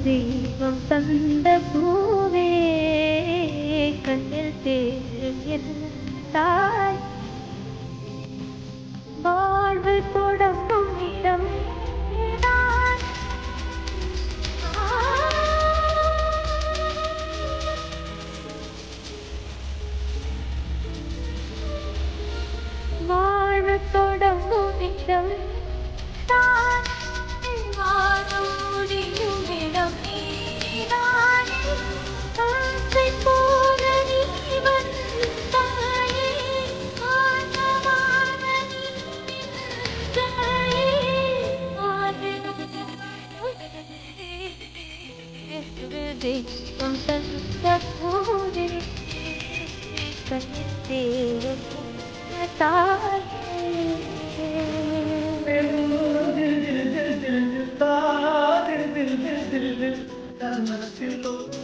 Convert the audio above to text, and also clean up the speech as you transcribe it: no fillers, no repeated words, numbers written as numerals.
தெய்வம் தந்த பூவே கண்ணில் தேரும் என் தாய் வாழ்வு தொடங்கும் இடம் நீதான். வாழ்வு தொடங்கும் இடம் தான் வாழும் முடியும் இடம் நீதான். ஆசை போல நீ வந்தாயே ஆழமான நீ நின்றாயே. தெய்வம் தந்த பூவே கண்ணில் தேரும் தாயே. दिल दिल दिल दिल दिल दिल दिल दिल दिल दिल दिल दिल दिल दिल